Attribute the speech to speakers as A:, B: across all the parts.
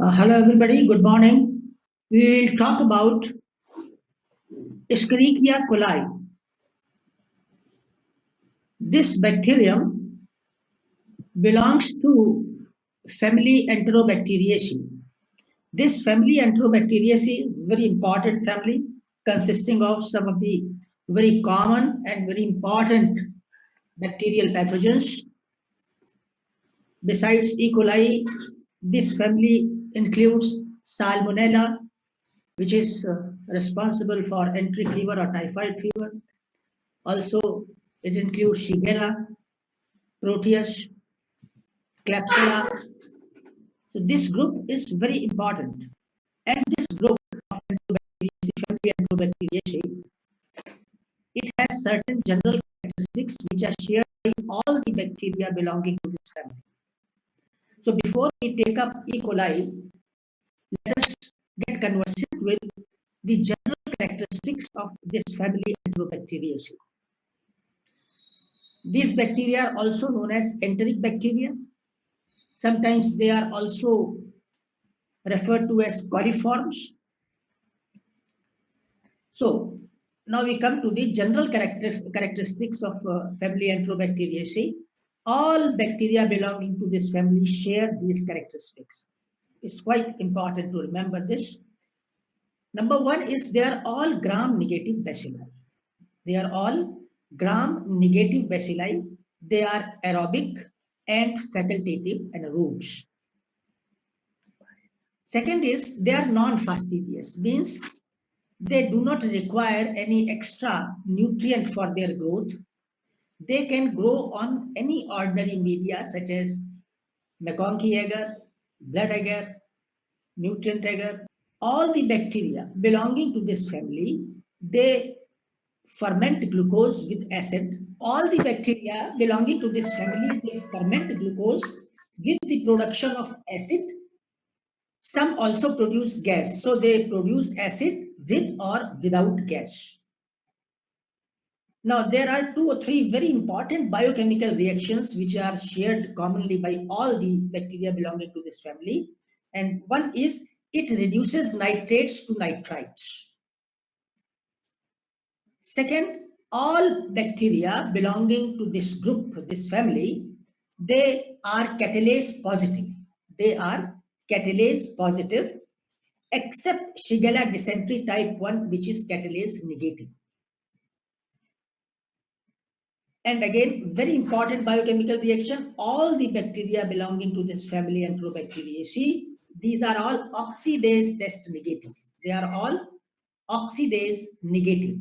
A: Hello everybody, good morning. We will talk about Escherichia coli. This bacterium belongs to family Enterobacteriaceae. This family Enterobacteriaceae is very important family consisting of some of the very common and very important bacterial pathogens. Besides E. coli, this family includes Salmonella, which is responsible for entry fever or typhoid fever. Also, it includes Shigella, Proteus, Klebsiella. So this group is very important. And this group of family Enterobacteriaceae, it has certain general characteristics which are shared by all the bacteria belonging to this family. So before we take up E. coli, let us get conversant with the general characteristics of this family Enterobacteriaceae. These bacteria are also known as enteric bacteria. Sometimes they are also referred to as coliforms. So now we come to the general characteristics of family Enterobacteriaceae. All bacteria belonging to this family share these characteristics. It's quite important to remember this. Number one is they are all gram-negative bacilli. They are all gram-negative bacilli. They are aerobic and facultative anaerobes. Second is they are non-fastidious, means they do not require any extra nutrient for their growth. They can grow on any ordinary media such as McConkey agar, blood agar, nutrient agar. All the bacteria belonging to this family, they ferment glucose with acid. All the bacteria belonging to this family, they ferment glucose with the production of acid. Some also produce gas. So they produce acid with or without gas. Now, there are 2 or 3 very important biochemical reactions which are shared commonly by all the bacteria belonging to this family. And one is it reduces nitrates to nitrites. Second, all bacteria belonging to this group, this family, they are catalase positive. They are catalase positive, except Shigella dysentery type 1, which is catalase negative. And again, very important biochemical reaction, all the bacteria belonging to this family Enterobacteriaceae, these are all oxidase test negative. They are all oxidase negative.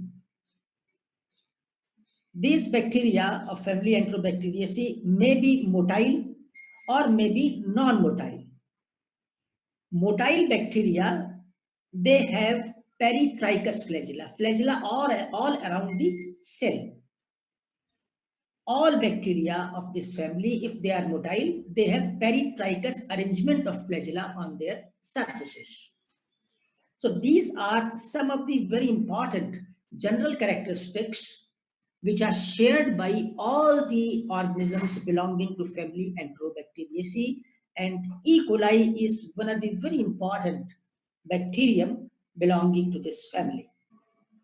A: These bacteria of family Enterobacteriaceae may be motile or may be non-motile. Motile bacteria, they have peritrichous flagella. Flagella all around the cell. All bacteria of this family, if they are motile, they have peritrichous arrangement of flagella on their surfaces. So these are some of the very important general characteristics which are shared by all the organisms belonging to family Enterobacteriaceae, and E. coli is one of the very important bacterium belonging to this family.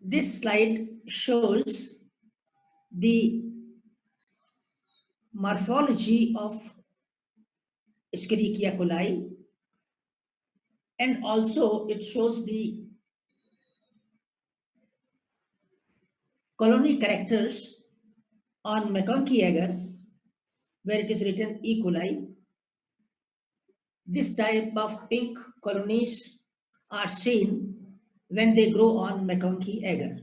A: This slide shows the morphology of Escherichia coli, and also it shows the colony characters on McConkey agar, where it is written E. coli. This type of pink colonies are seen when they grow on McConkey agar.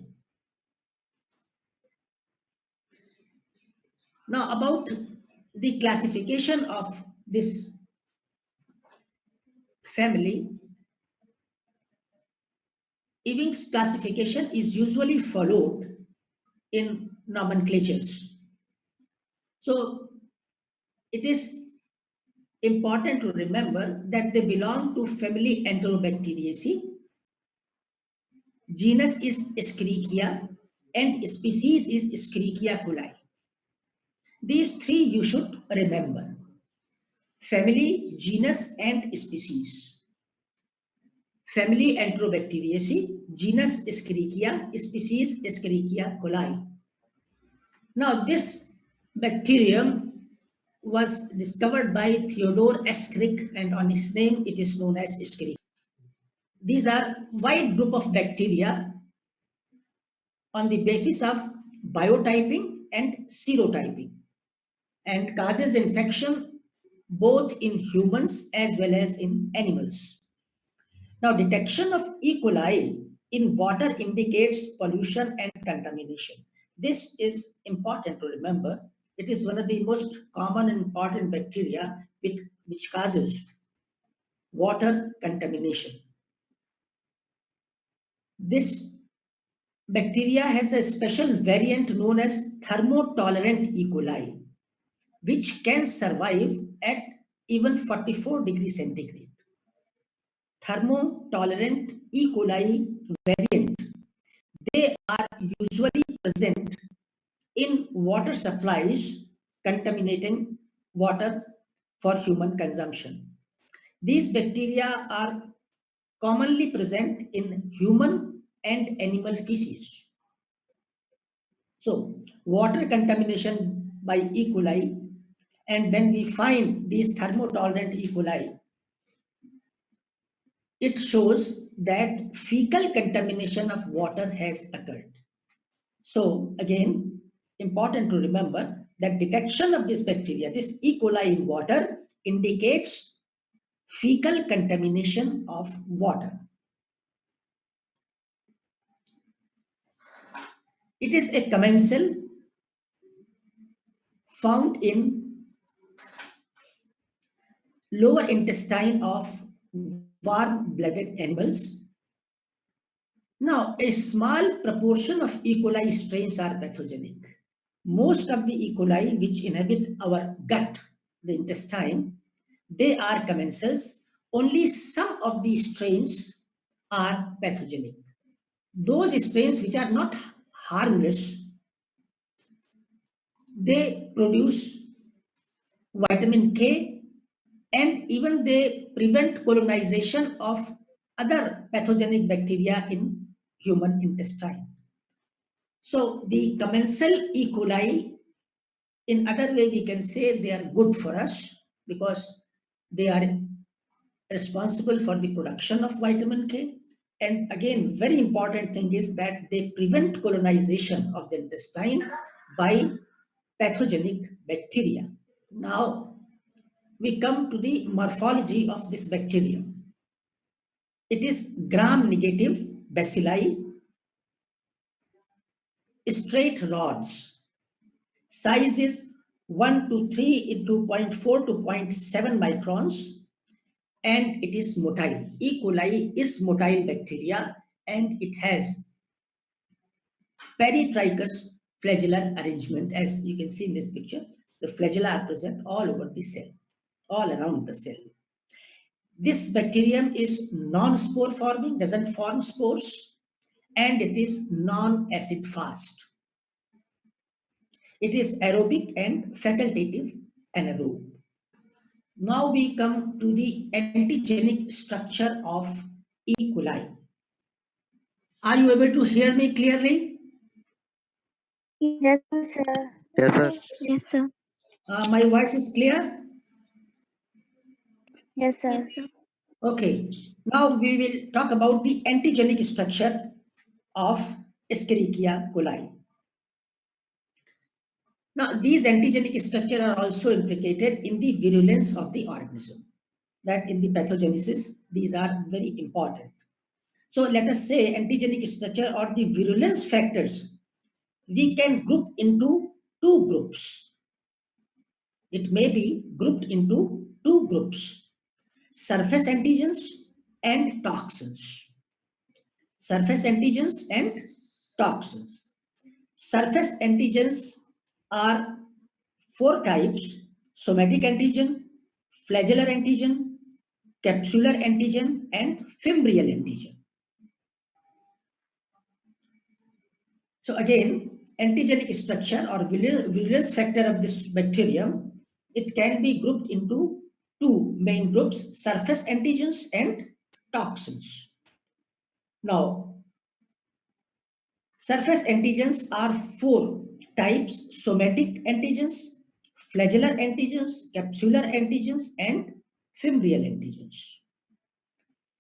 A: Now about the classification of this family, Ewing's classification is usually followed in nomenclatures. So it is important to remember that they belong to family Enterobacteriaceae. Genus is Escherichia and species is Escherichia coli. These 3 you should remember: family, genus, and species. family Enterobacteriaceae, genus Escherichia, species Escherichia coli. Now, this bacterium was discovered by Theodore S. Crick, and on his name it is known as Escherichia. These are wide group of bacteria on the basis of biotyping and serotyping, and causes infection both in humans as well as in animals. Now, detection of E. coli in water indicates pollution and contamination. This is important to remember. It is one of the most common and important bacteria which causes water contamination. This bacteria has a special variant known as thermotolerant E. coli, which can survive at even 44 degrees centigrade. Thermotolerant E. coli variant, they are usually present in water supplies contaminating water for human consumption. These bacteria are commonly present in human and animal feces. So, water contamination by E. coli, and when we find these thermotolerant E. coli, it shows that fecal contamination of water has occurred. So again, important to remember that detection of this bacteria, this E. coli in water, indicates fecal contamination of water. It is a commensal found in lower intestine of warm-blooded animals. Now, a small proportion of E. coli strains are pathogenic. Most of the E. coli which inhabit our gut, the intestine, they are commensals. Only some of these strains are pathogenic. Those strains which are not harmless, they produce vitamin K, and even they prevent colonization of other pathogenic bacteria in human intestine. So the commensal E. coli, in other way we can say they are good for us because they are responsible for the production of vitamin K. And again, very important thing is that they prevent colonization of the intestine by pathogenic bacteria. Now, we come to the morphology of this bacterium. It is gram-negative bacilli, straight rods. Size is 1 to 3 into 0.4 to 0.7 microns, and it is motile. E. coli is motile bacteria, and it has peritrichous flagellar arrangement. As you can see in this picture, the flagella are present all over the cell, all around the cell. This bacterium is non-spore forming, doesn't form spores, and it is non-acid fast. It is aerobic and facultative anaerobe. Now we come to the antigenic structure of E. coli. Are you able to hear me clearly?
B: Yes, sir.
C: Yes, sir.
B: Yes, sir.
A: My voice is clear?
B: Yes, sir.
D: Yes, sir.
A: Okay. Now we will talk about the antigenic structure of Escherichia coli. Now, these antigenic structures are also implicated in the virulence of the organism. That in the pathogenesis, these are very important. So let us say antigenic structure or the virulence factors, we can group into two groups. It may be grouped into two groups: surface antigens and toxins. Surface antigens and toxins. Surface antigens are four types: somatic antigen, flagellar antigen, capsular antigen, and fimbrial antigen. So again, antigenic structure or virulence factor of this bacterium, it can be grouped into two main groups: surface antigens and toxins. Now, surface antigens are four types: somatic antigens, flagellar antigens, capsular antigens, and fimbrial antigens.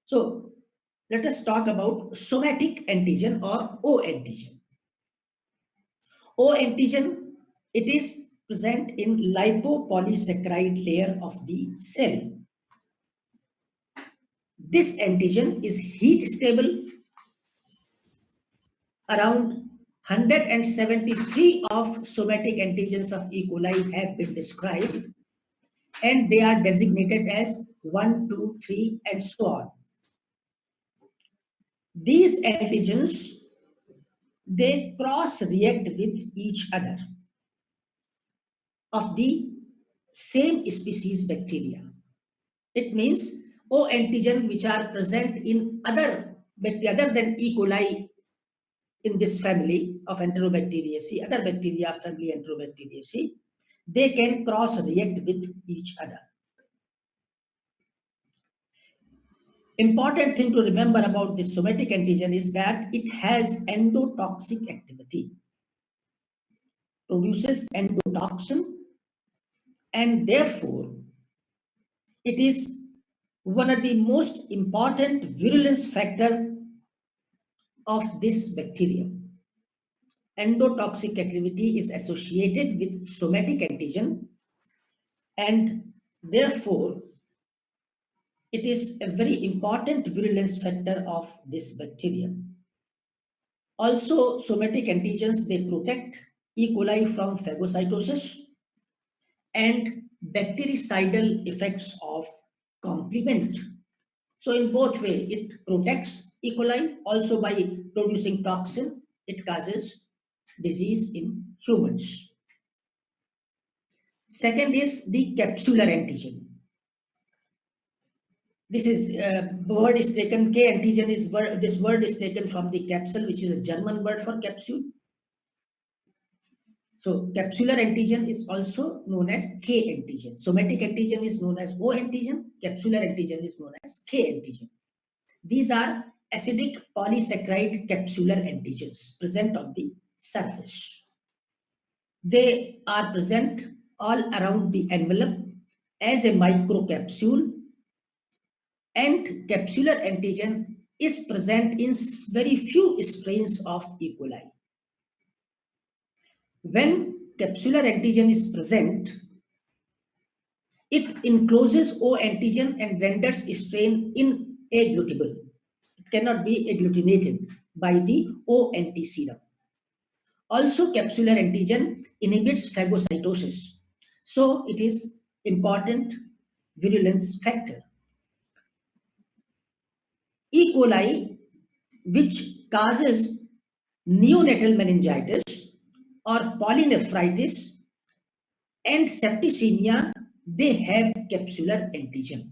A: So, let us talk about somatic antigen or O antigen. O antigen, it is present in lipopolysaccharide layer of the cell. This antigen is heat stable. Around 173 of somatic antigens of E. coli have been described, and they are designated as 1, 2, 3, and so on. These antigens, they cross-react with each other of the same species bacteria. It means O antigen which are present in other bacteria other than E. coli in this family of Enterobacteriaceae, other bacteria of family Enterobacteriaceae, they can cross-react with each other. Important thing to remember about this somatic antigen is that it has endotoxic activity, produces endotoxin, and therefore it is one of the most important virulence factor of this bacterium. Endotoxic activity is associated with somatic antigen, and therefore it is a very important virulence factor of this bacterium. Also, somatic antigens, they protect E. coli from phagocytosis and bactericidal effects of complement. So in both ways, it protects E. coli, also by producing toxin, it causes disease in humans. Second is the capsular antigen. This is word is taken, K antigen is word, this word is taken from the capsule, which is a German word for capsule. So capsular antigen is also known as K antigen. Somatic antigen is known as O antigen. Capsular antigen is known as K antigen. These are acidic polysaccharide capsular antigens present on the surface. They are present all around the envelope as a microcapsule, and capsular antigen is present in very few strains of E. coli. When capsular antigen is present, it encloses O antigen and renders strain inagglutable. It cannot be agglutinated by the O antiserum. Also, capsular antigen inhibits phagocytosis. So, it is important virulence factor. E. coli, which causes neonatal meningitis or polynephritis and septicemia, they have capsular antigen.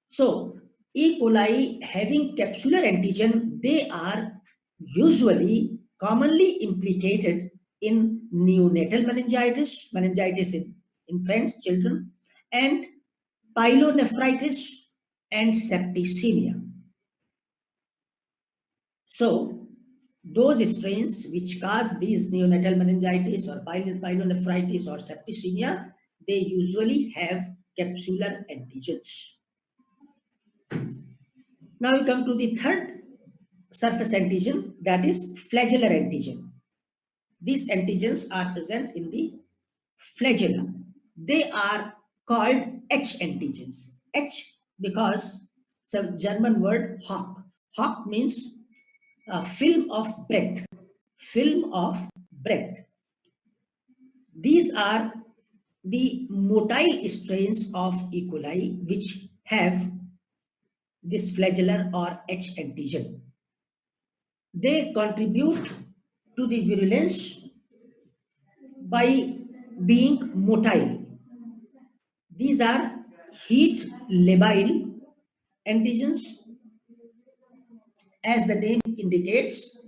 A: So, E. coli having capsular antigen, they are usually commonly implicated in neonatal meningitis, meningitis in infants, children, and pyelonephritis and septicemia. So, those strains which cause these neonatal meningitis or pyelonephritis or septicemia, they usually have capsular antigens. Now we come to the third surface antigen, that is flagellar antigen. These antigens are present in the flagella. They are called H antigens. H because it's a German word Hock. Hock means a film of breath. Film of breath. These are the motile strains of E. coli which have this flagellar or H antigen. They contribute to the virulence by being motile. These are heat labile antigens. As the name indicates,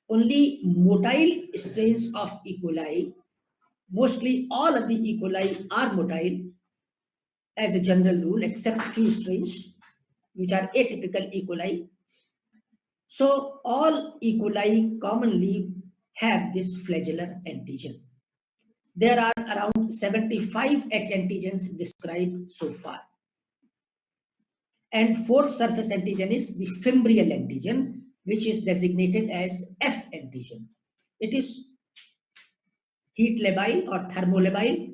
A: only motile strains of E. coli, mostly all of the E. coli are motile as a general rule, except few strains which are atypical E. coli. So all E. coli commonly have this flagellar antigen. There are around 75 H antigens described so far. And fourth surface antigen is the fimbrial antigen, which is designated as F antigen. It is heat labile or thermolabile.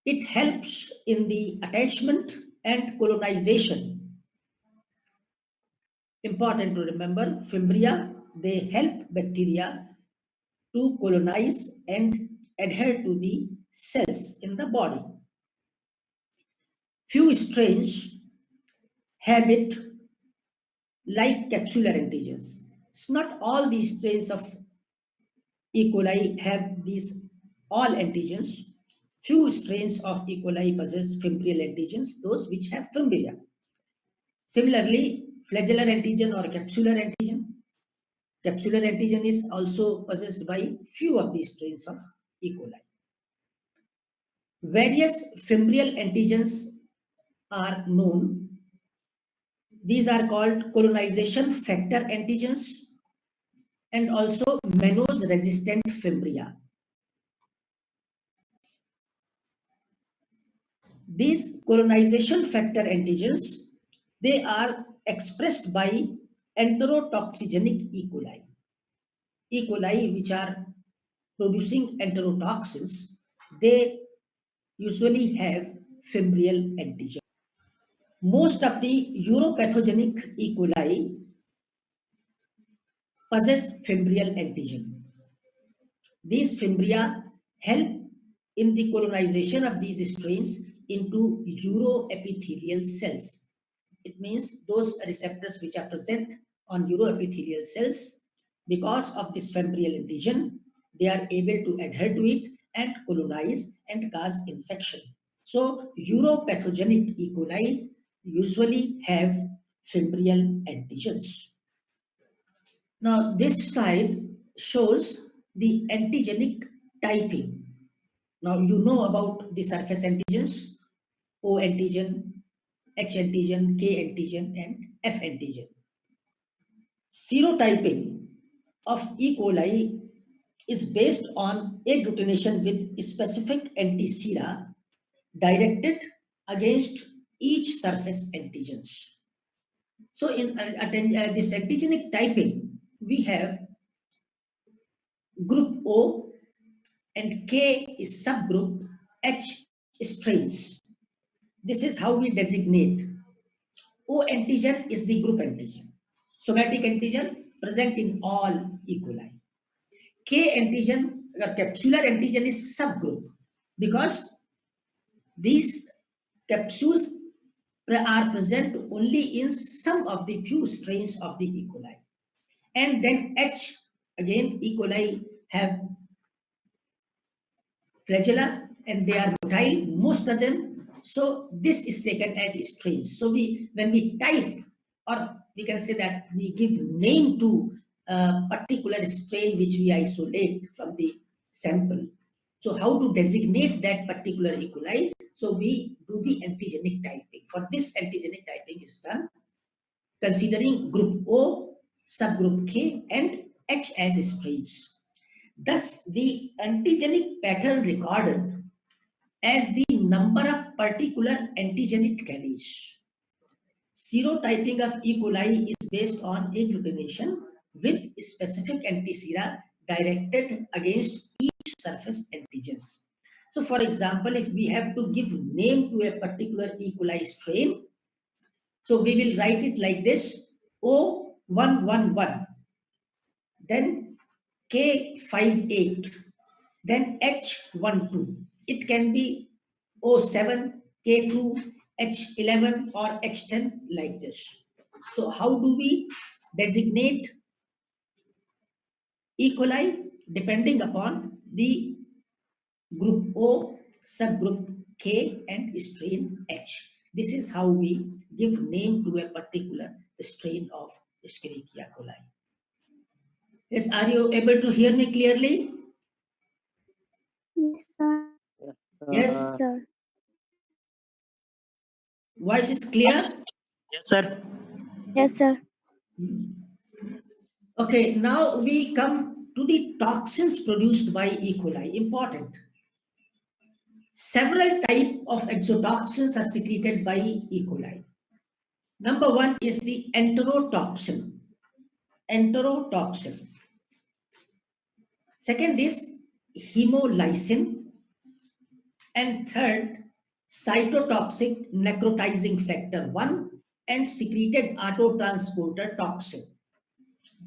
A: It helps in the attachment and colonization. Important to remember, fimbria, they help bacteria to colonize and adhere to the cells in the body. Few strains have it like capsular antigens. It's not all these strains of E. coli have these all antigens. Few strains of E. coli possess fimbrial antigens, those which have fimbria. Similarly, flagellar antigen or capsular antigen. Capsular antigen is also possessed by few of these strains of E. coli. Various fimbrial antigens are known. These are called colonization factor antigens and also mannose resistant fimbria. These colonization factor antigens, they are expressed by enterotoxigenic E. coli. E. coli, which are producing enterotoxins, they usually have fimbrial antigen. Most of the uropathogenic E. coli possess fimbrial antigen. These fimbria help in the colonization of these strains into uroepithelial cells. It means those receptors which are present on uroepithelial cells, because of this fimbrial antigen, they are able to adhere to it and colonize and cause infection. So uropathogenic E. coli usually have fimbrial antigens. Now this slide shows the antigenic typing. Now you know about the surface antigens, O antigen, H antigen, K antigen, and F antigen. Serotyping of E. coli is based on agglutination with specific antisera directed against each surface antigens. So in this antigenic typing, we have group O and K is subgroup H strains. This is how we designate. O antigen is the group antigen. Somatic antigen present in all E. coli. K antigen or capsular antigen is subgroup because these capsules are present only in some of the few strains of the E. coli. And then H, again E. coli have flagella and they are motile, most of them. So this is taken as strains. So when we type, or we can say that we give name to a particular strain which we isolate from the sample. So how to designate that particular E. coli? So we do the antigenic typing. For this, antigenic typing is done considering group O, subgroup K, and H as strains. Thus, the antigenic pattern recorded as the number of particular antigen it carries. Serotyping of E. coli is based on agglutination with specific antisera directed against each surface antigens. So, for example, if we have to give name to a particular E. coli strain, so we will write it like this: O111, then K58, then H12. It can be O7, K2, H11 or H10 like this. So how do we designate E. coli? Depending upon the group O, subgroup K and strain H. This is how we give name to a particular strain of Escherichia coli. Yes, are you able to hear me clearly?
B: Yes, sir.
A: Yes.
B: Sir.
A: Voice is clear?
C: Yes, sir.
B: Yes, sir.
A: Okay, now we come to the toxins produced by E. coli. Important. Several types of exotoxins are secreted by E. coli. Number one is the enterotoxin. Enterotoxin. Second is hemolysin. And third, cytotoxic necrotizing factor 1 and secreted autotransporter toxin.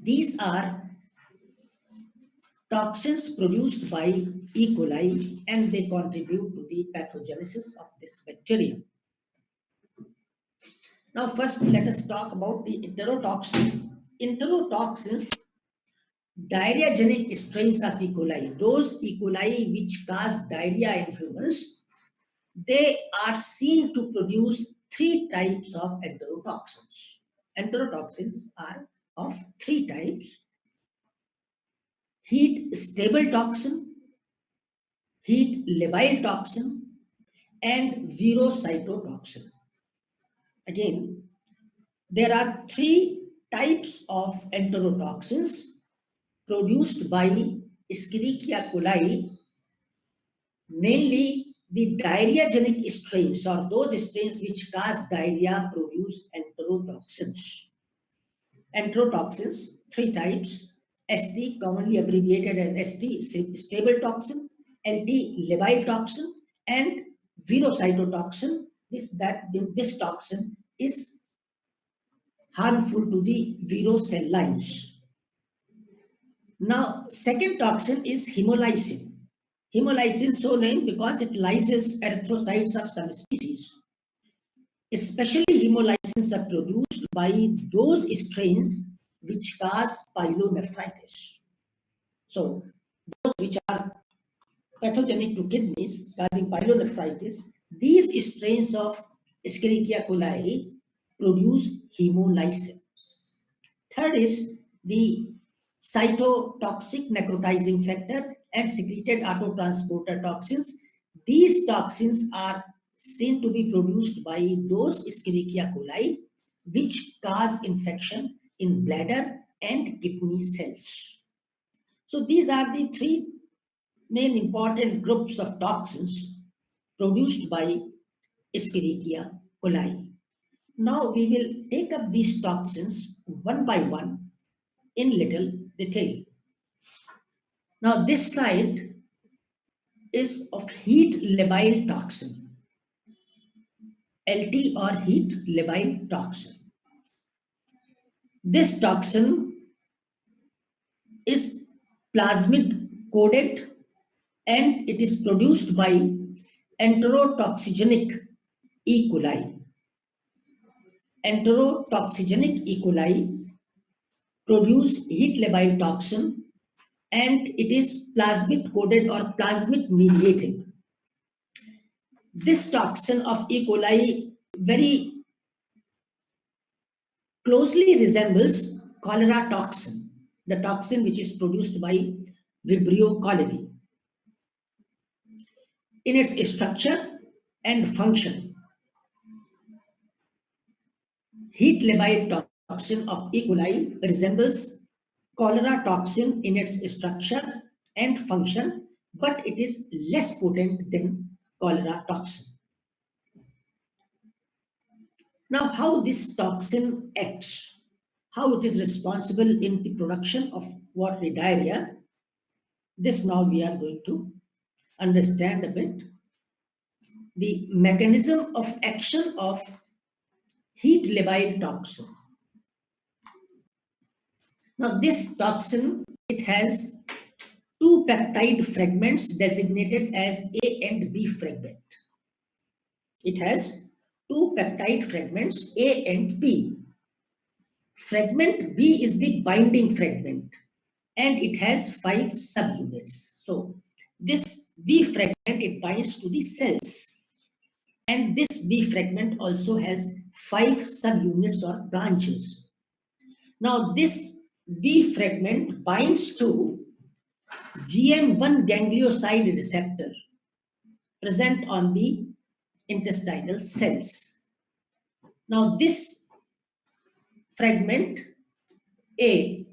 A: These are toxins produced by E. coli and they contribute to the pathogenesis of this bacterium. Now, first, let us talk about the enterotoxin. Enterotoxins, diarrheagenic strains of E. coli, those E. coli which cause diarrhea in humans, they are seen to produce three types of enterotoxins. Enterotoxins are of three types: heat stable toxin, heat labile toxin, and virocytotoxin. Again, there are three types of enterotoxins produced by Escherichia coli, mainly the diarrheagenic strains or those strains which cause diarrhea produce enterotoxins. Enterotoxins, three types: ST, commonly abbreviated as ST, stable toxin; LT, labile toxin; and virocytotoxin. This toxin is harmful to the vero cell lines. Now, second toxin is hemolysin. Hemolysin so named because it lyses erythrocytes of some species. Especially hemolysins are produced by those strains which cause pyelonephritis. So, those which are pathogenic to kidneys causing pyelonephritis, these strains of Escherichia coli produce hemolysin. Third is the cytotoxic necrotizing factor and secreted autotransporter toxins. These toxins are seen to be produced by those Escherichia coli which cause infection in bladder and kidney cells. So these are the three main important groups of toxins produced by Escherichia coli. Now we will take up these toxins one by one in little detail. Now this slide is of heat labile toxin, LT or heat labile toxin. This toxin is plasmid coated and it is produced by enterotoxigenic E. coli. Enterotoxigenic E. coli produce heat labile toxin and it is plasmid coated or plasmid mediated. This toxin of E. coli very closely resembles cholera toxin, the toxin which is produced by Vibrio cholerae. In its structure and function, heat labile toxin of E. coli resembles cholera toxin in its structure and function, but it is less potent than cholera toxin. Now, how this toxin acts, how it is responsible in the production of watery diarrhea, this now we are going to understand a bit. The mechanism of action of heat labile toxin. Now, this toxin, it has two peptide fragments designated as A and B fragment. It has two peptide fragments A and B. Fragment B is the binding fragment and it has 5 subunits. So this B fragment, it binds to the cells, and this B fragment also has 5 subunits or branches. Now this B fragment binds to GM1 ganglioside receptor present on the intestinal cells. Now this fragment A,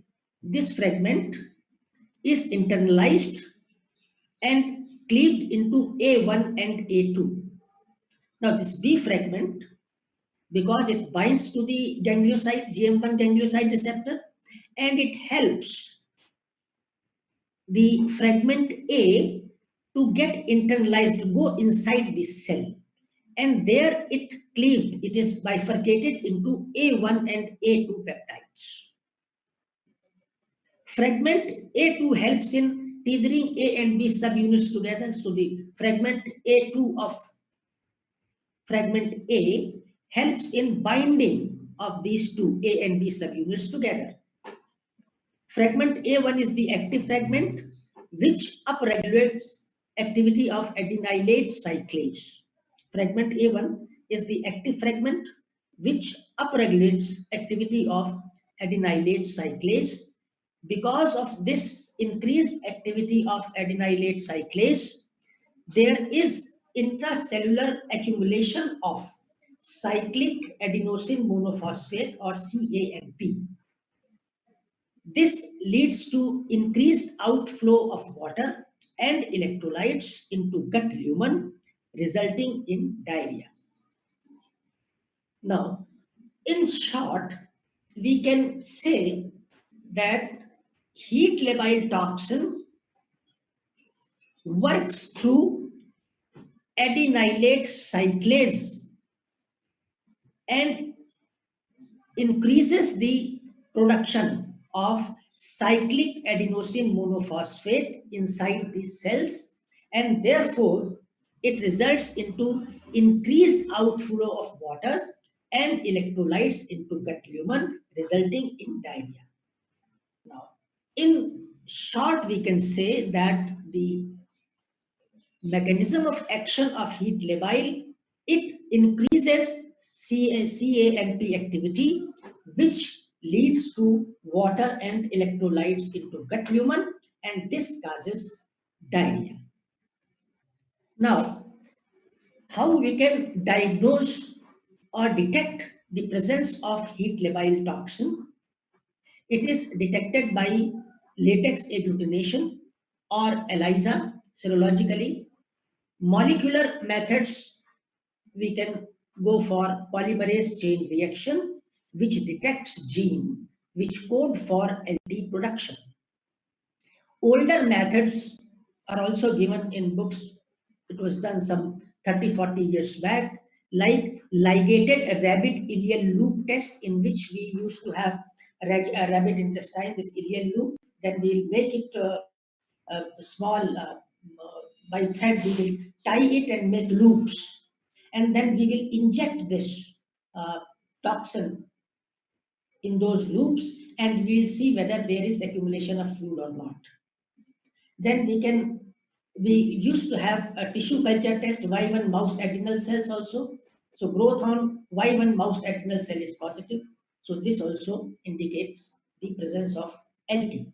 A: this fragment is internalized and cleaved into A1 and A2. Now this B fragment, because it binds to the ganglioside, GM1 ganglioside receptor, and it helps the fragment A to get internalized, go inside the cell. And there it cleaved, it is bifurcated into A1 and A2 peptides. Fragment A2 helps in tethering A and B subunits together. So the fragment A2 of fragment A helps in binding of these two A and B subunits together. Fragment A1 is the active fragment which upregulates activity of adenylate cyclase. Fragment A1 is the active fragment which upregulates activity of adenylate cyclase. Because of this increased activity of adenylate cyclase, there is intracellular accumulation of cyclic adenosine monophosphate or CAMP. This leads to increased outflow of water and electrolytes into gut lumen, resulting in diarrhea. Now, in short, we can say that heat labile toxin works through adenylate cyclase and increases the production of cyclic adenosine monophosphate inside the cells, and therefore it results into increased outflow of water and electrolytes into gut lumen, resulting in diarrhea. Now, in short, we can say that the mechanism of action of heat labile, it increases CAMP activity, which leads to water and electrolytes into gut lumen, and this causes diarrhea. Now, how we can diagnose or detect the presence of heat labile toxin? It is detected by latex agglutination or ELISA serologically. Molecular methods, we can go for polymerase chain reaction, which detects gene which code for LT production. Older methods are also given in books. It was done some 30-40 years back, like ligated rabbit ileal loop test, in which we used to have a rabbit intestine, this ileal loop, then we'll make it small, by thread we will tie it and make loops, and then we will inject this toxin in those loops, and we will see whether there is accumulation of fluid or not. Then we used to have a tissue culture test, Y1 mouse adrenal cells also. So growth on Y1 mouse adrenal cell is positive. So this also indicates the presence of LT.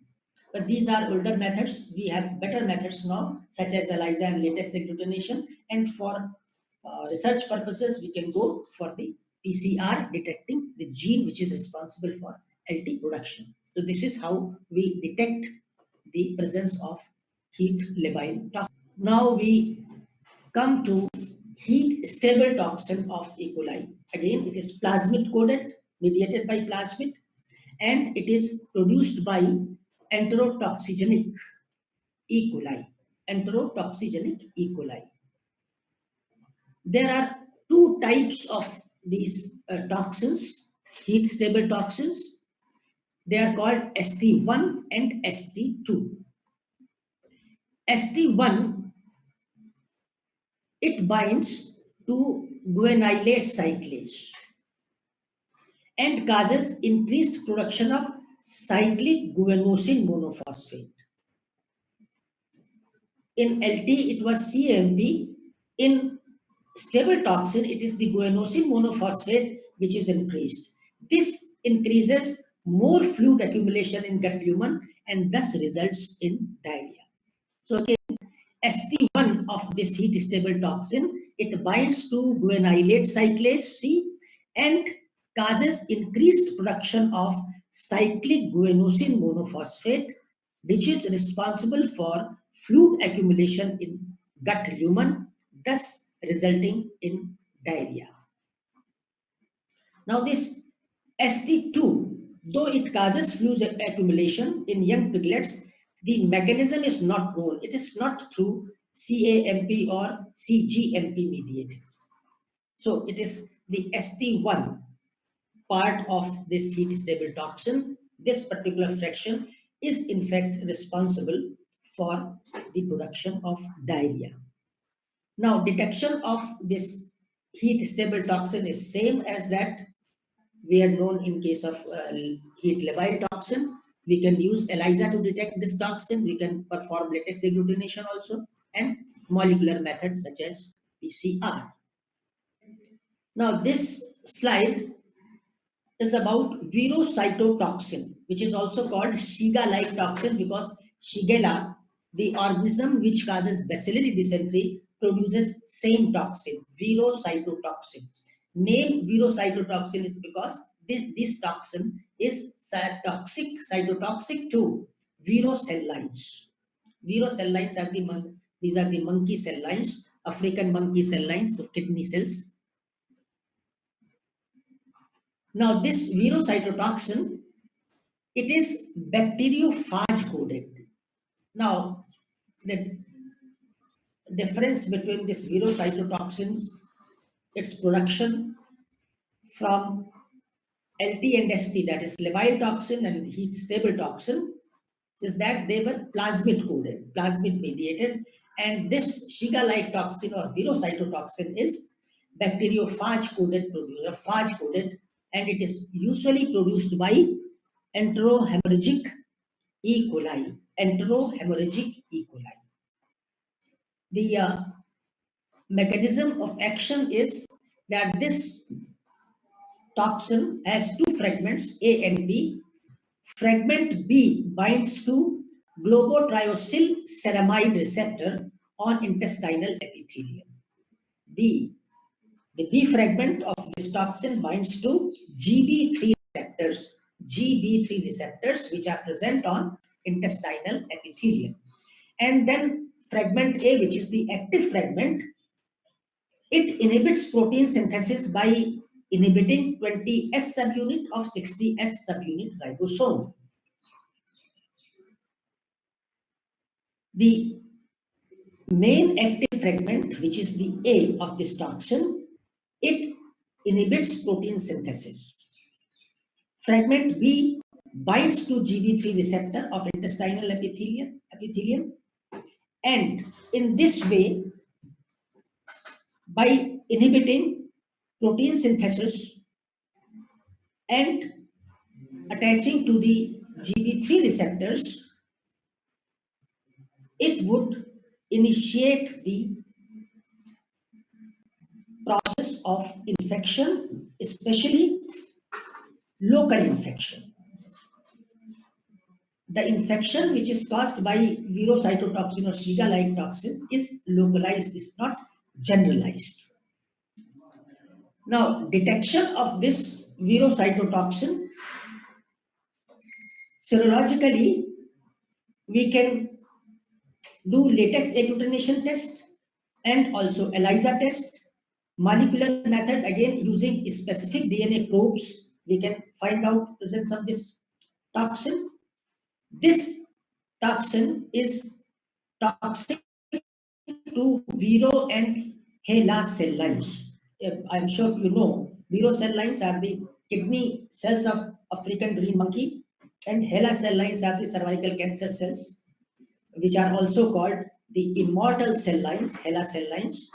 A: But these are older methods. We have better methods now, such as ELISA and latex agglutination. And for research purposes, we can go for the PCR, detecting the gene which is responsible for LT production. So this is how we detect the presence of heat labile toxin. Now we come to heat stable toxin of E. coli. Again, it is plasmid coded, mediated by plasmid, and it is produced by enterotoxigenic E. coli. Enterotoxigenic E. coli. There are two types of these toxins, heat stable toxins. They are called ST1 and ST2. ST1, it binds to guanylate cyclase and causes increased production of cyclic guanosine monophosphate. In LT, it was CAMP. In stable toxin, it is the guanosine monophosphate which is increased. This increases more fluid accumulation in gut lumen and thus results in diarrhea. So again, ST1 of this heat stable toxin, it binds to guanylate cyclase C and causes increased production of cyclic guanosine monophosphate, which is responsible for fluid accumulation in gut lumen, thus resulting in diarrhea. Now this ST2, though it causes fluid accumulation in young piglets, the mechanism is not known. It is not through CAMP or CGMP mediated. So it is the ST1 part of this heat stable toxin. This particular fraction is in fact responsible for the production of diarrhea. Now detection of this heat stable toxin is same as that we had known in case of heat labile toxin. We can use ELISA to detect this toxin. We can perform latex agglutination also, and molecular methods such as PCR. Now this slide is about verocytotoxin, which is also called Shigella-like toxin, because Shigella, the organism which causes bacillary dysentery, produces same toxin, verocytotoxin. Name verocytotoxin is because this toxin is cytotoxic to vero cell lines. Vero cell lines are these are the monkey cell lines, African monkey cell lines, so kidney cells. Now this verocytotoxin, it is bacteriophage coded. Now the difference between this verocytotoxin, its production from LT and ST, that is labile toxin and heat stable toxin, is that they were plasmid coded, plasmid mediated, and this Shiga-like toxin or verocytotoxin is bacteriophage coded producer, phage coded, and it is usually produced by enterohemorrhagic E. coli. Enterohemorrhagic E. coli. The mechanism of action is that this toxin has two fragments, A and B. Fragment B binds to globotriaosyl ceramide receptor on intestinal epithelium. B. The B fragment of this toxin binds to GB3 receptors, GB3 receptors which are present on intestinal epithelium. And then fragment A, which is the active fragment, it inhibits protein synthesis by inhibiting 20S subunit of 60S subunit ribosome. The main active fragment, which is the A of this toxin, it inhibits protein synthesis. Fragment B binds to GB3 receptor of intestinal epithelium, and in this way, by inhibiting protein synthesis and attaching to the GB3 receptors, it would initiate the process of infection, especially local infection. The infection which is caused by verocytotoxin or Shiga-like toxin is localized, is not generalized. Now, detection of this verocytotoxin, serologically, we can do latex agglutination test and also ELISA test. Molecular method, again using specific DNA probes, we can find out presence of this toxin. This toxin is toxic to vero and HeLa cell lines. I'm sure you know, vero cell lines are the kidney cells of African green monkey, and HeLa cell lines are the cervical cancer cells, which are also called the immortal cell lines, HeLa cell lines,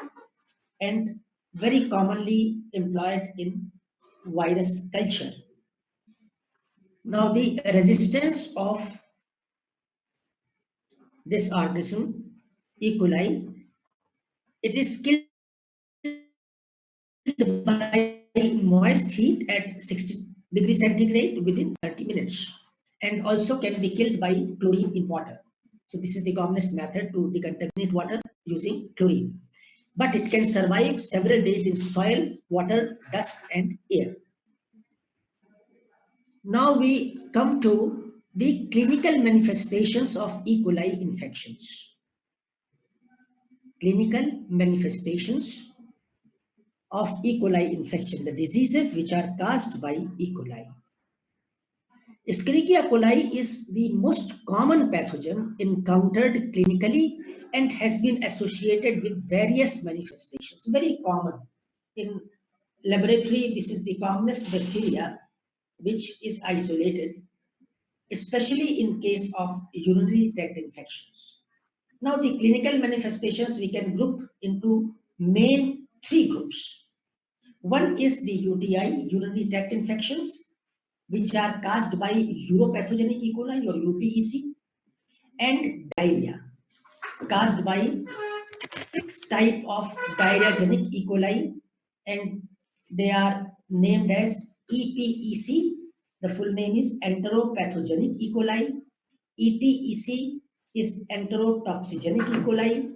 A: and very commonly employed in virus culture. Now, the resistance of this organism, E. coli, it is killed by moist heat at 60 degrees centigrade within 30 minutes, and also can be killed by chlorine in water. So this is the commonest method to decontaminate water using chlorine. But it can survive several days in soil, water, dust, and air. Now we come to the clinical manifestations of E. coli infections. Clinical manifestations of E. coli infection, the diseases which are caused by E. coli. Escherichia coli is the most common pathogen encountered clinically and has been associated with various manifestations. Very common. In laboratory, this is the commonest bacteria which is isolated, especially in case of urinary tract infections. Now, the clinical manifestations we can group into main three groups. One is the UTI, urinary tract infections, which are caused by uropathogenic E. coli or UPEC, and diarrhea, caused by 6 types of diarrheagenic E. coli, and they are named as EPEC. The full name is enteropathogenic E. coli. ETEC is enterotoxigenic E. coli.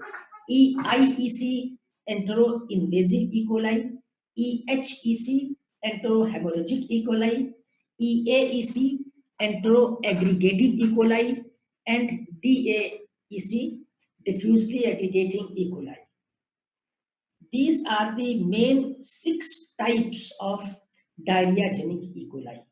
A: EIEC, enteroinvasive E. coli. EHEC, enterohemorrhagic E. coli. EAEC, enteroaggregative E. coli, and DAEC, diffusely aggregating E. coli. These are the main 6 types of diarrheagenic E. coli.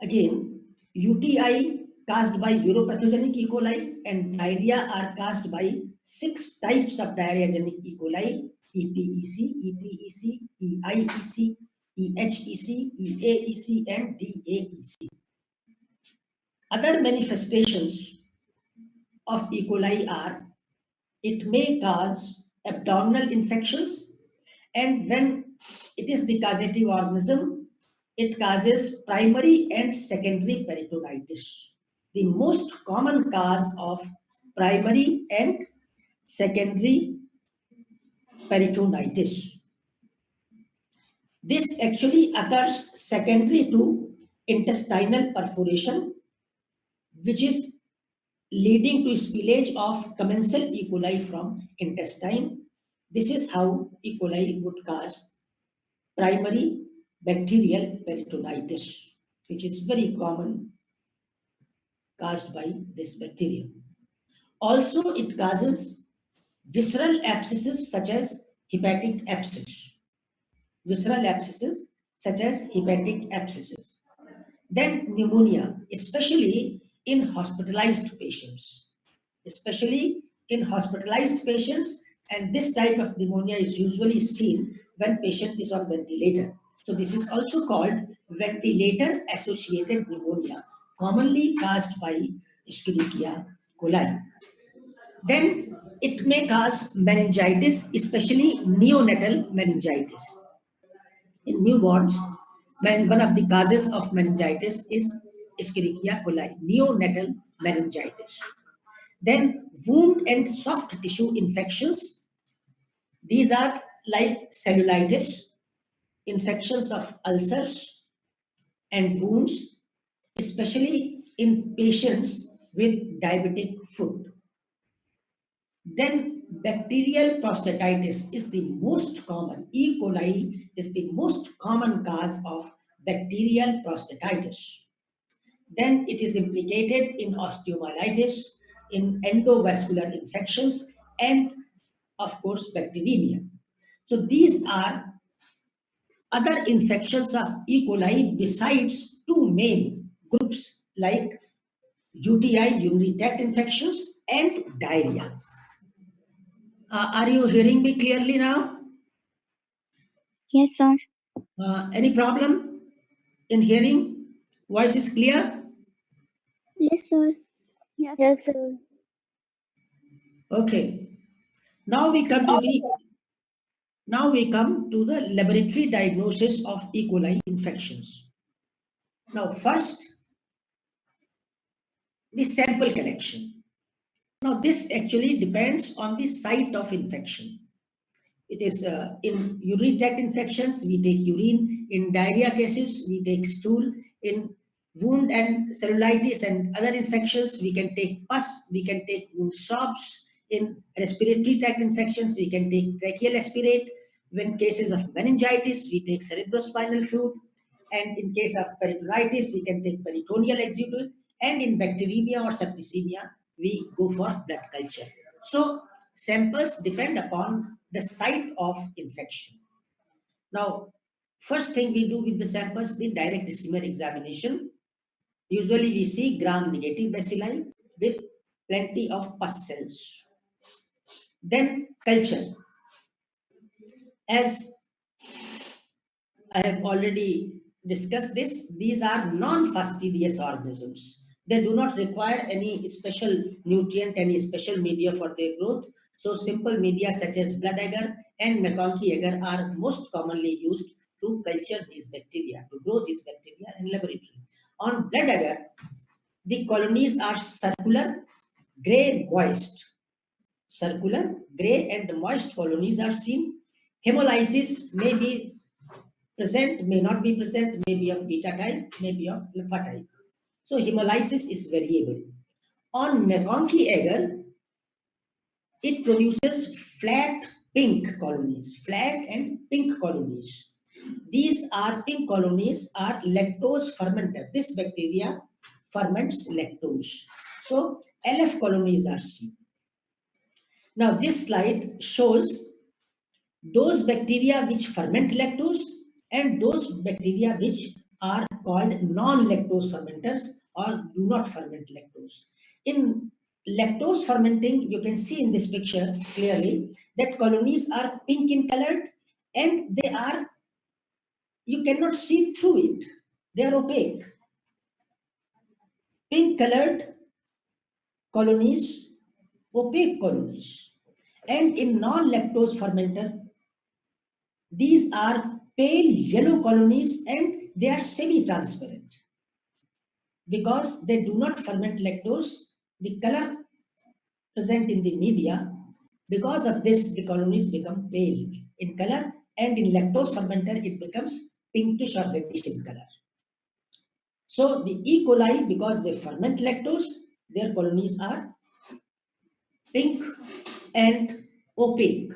A: Again, UTI caused by uropathogenic E. coli and diarrhea are caused by 6 types of diarrheagenic E. coli: EPEC, ETEC, EIEC, EHEC, EAEC, and DAEC. Other manifestations of E. coli are, it may cause abdominal infections, and when it is the causative organism, it causes primary and secondary peritonitis. The most common cause of primary and secondary peritonitis. This actually occurs secondary to intestinal perforation, which is leading to spillage of commensal E. coli from intestine. This is how E. coli would cause primary bacterial peritonitis, which is very common, caused by this bacterium. Also, it causes visceral abscesses such as hepatic abscess. Visceral abscesses such as hepatic abscesses. Then pneumonia, especially in hospitalized patients. Especially in hospitalized patients, and this type of pneumonia is usually seen when patient is on ventilator. So this is also called ventilator-associated pneumonia, commonly caused by Escherichia coli. Then it may cause meningitis, especially neonatal meningitis. In newborns, one of the causes of meningitis is Escherichia coli, neonatal meningitis. Then wound and soft tissue infections. These are like cellulitis, infections of ulcers and wounds, especially in patients with diabetic foot. Then bacterial prostatitis is the most common. E. coli is the most common cause of bacterial prostatitis. Then it is implicated in osteomyelitis, in endovascular infections, and of course bacteremia. So these are other infections of E. coli besides 2 main groups like UTI, urinary tract infections, and diarrhea. Are you hearing me clearly now?
B: Yes, sir.
A: Any problem in hearing? Voice is clear?
B: Yes, sir. Yes, sir.
A: Okay. Now we come to the laboratory diagnosis of E. coli infections. Now, first, the sample collection. Now, this actually depends on the site of infection. It is in urinary tract infections, we take urine. In diarrhea cases, we take stool. In wound and cellulitis and other infections, we can take pus, we can take wound swabs. In respiratory tract infections, we can take tracheal aspirate. When cases of meningitis, we take cerebrospinal fluid. And in case of peritonitis, we can take peritoneal exudate. And in bacteremia or septicemia, we go for blood culture. So samples depend upon the site of infection. Now, first thing we do with the samples, the direct decimer examination. Usually we see gram-negative bacilli with plenty of pus cells. Then culture. As I have already discussed this, these are non-fastidious organisms. They do not require any special nutrient, any special media for their growth. So simple media such as blood agar and McConkey agar are most commonly used to culture these bacteria, to grow these bacteria in laboratory. On blood agar, the colonies are circular, grey, moist. Circular, grey and moist colonies are seen. Hemolysis may be present, may not be present, may be of beta type, may be of alpha type. So hemolysis is variable. On McConkey agar, it produces flat pink colonies, flat and pink colonies. These are pink colonies are lactose fermenter. This bacteria ferments lactose. So LF colonies are seen. Now this slide shows those bacteria which ferment lactose and those bacteria which are called non-lactose fermenters or do not ferment lactose. In lactose fermenting, you can see in this picture clearly that colonies are pink in color and they are, you cannot see through it. They are opaque. Pink colored colonies, opaque colonies. And in non-lactose fermenter, these are pale yellow colonies and they are semi-transparent. Because they do not ferment lactose, the color present in the media, because of this, the colonies become pale in color, and in lactose fermenter, it becomes pinkish or reddish in color. So the E. coli, because they ferment lactose, their colonies are pink and opaque.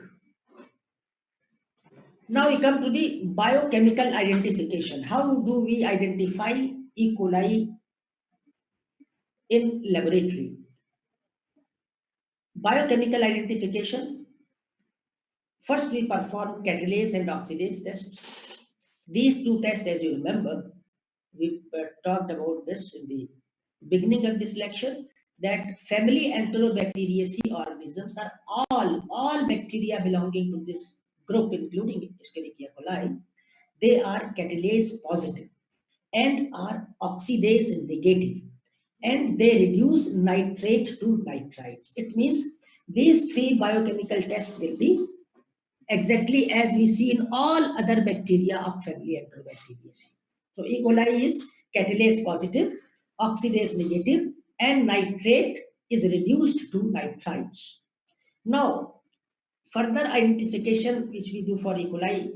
A: Now we come to the biochemical identification. How do we identify E. coli in laboratory? Biochemical identification. First, we perform catalase and oxidase tests. These two tests, as you remember, we talked about this in the beginning of this lecture, that family Enterobacteriaceae organisms are all bacteria belonging to this group, including Escherichia coli. They are catalase positive and are oxidase negative, and they reduce nitrate to nitrites. It means these three biochemical tests will be exactly as we see in all other bacteria of family Enterobacteriaceae. So E. coli is catalase positive, oxidase negative, and nitrate is reduced to nitrites. Now, further identification which we do for E. coli,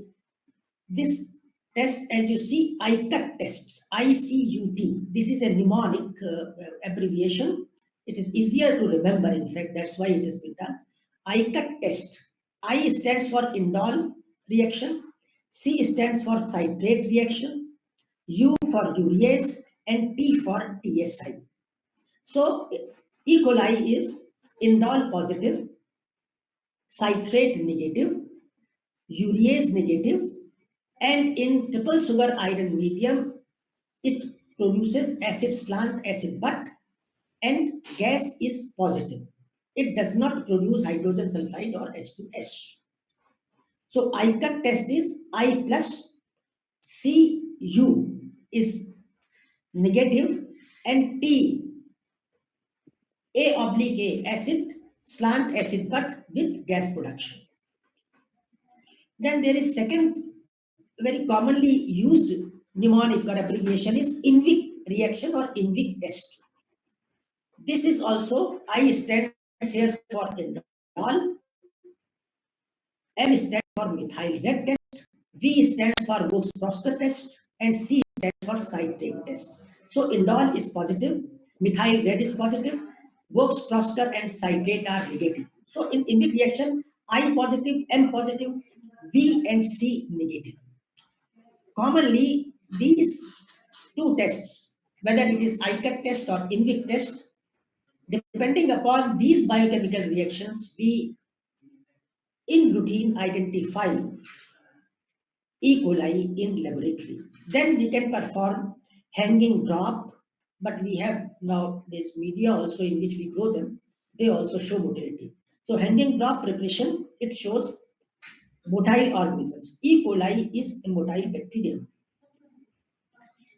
A: this test, as you see, ICUT tests, ICUT. This is a mnemonic abbreviation. It is easier to remember, in fact, that's why it has been done. ICUT test. I stands for indole reaction, C stands for citrate reaction, U for urease, and T for TSI. So E. coli is indole positive, citrate negative, urease negative, and in triple sugar iron medium, it produces acid slant, acid butt, and gas is positive. It does not produce hydrogen sulfide or H2S. So ICUT test is I plus, Cu is negative, and T, A oblique A, acid, slant, acid butt with gas production. Then there is second very commonly used mnemonic or abbreviation is INVIC reaction or INVIC test. This is also I stands here for indole, M stands for methyl red test, V stands for Brooks-Prosker test, and C stands for citrate test. So indole is positive, methyl red is positive, Brooks-Prosker and citrate are negative. So in INVIC reaction, I positive, M positive, V and C negative. Commonly, these two tests, whether it is ICUT test or INVIC test, depending upon these biochemical reactions, we in routine identify E. coli in laboratory. Then we can perform hanging drop, but we have now this media also in which we grow them. They also show motility. So hanging drop preparation, it shows motile organisms. E. coli is a motile bacterium.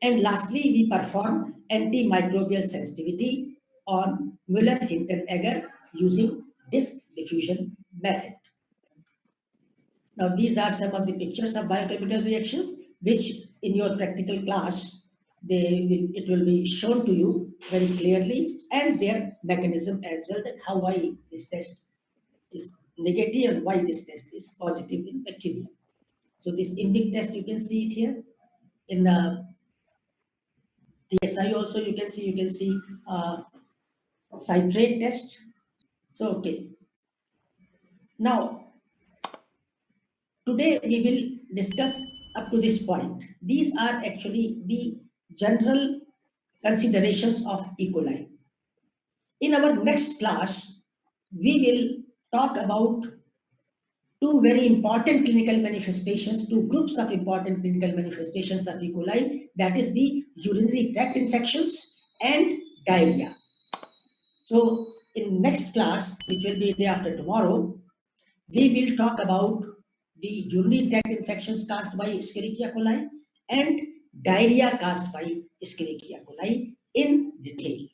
A: And lastly, we perform antimicrobial sensitivity on Müller-Hinton-Egger using disk diffusion method. Now, these are some of the pictures of biochemical reactions, which in your practical class, it will be shown to you very clearly, and their mechanism as well, that how why this test is negative and why this test is positive in bacteria. So this INVIC test, you can see it here. In TSI also, you can see citrate test. So, okay. Now, today we will discuss up to this point. These are actually the general considerations of E. coli. In our next class, we will talk about two very important clinical manifestations, two groups of important clinical manifestations of E. coli, that is the urinary tract infections and diarrhea. So in next class, which will be day after tomorrow, we will talk about the urinary tract infections caused by Escherichia coli and diarrhea caused by Escherichia coli in detail.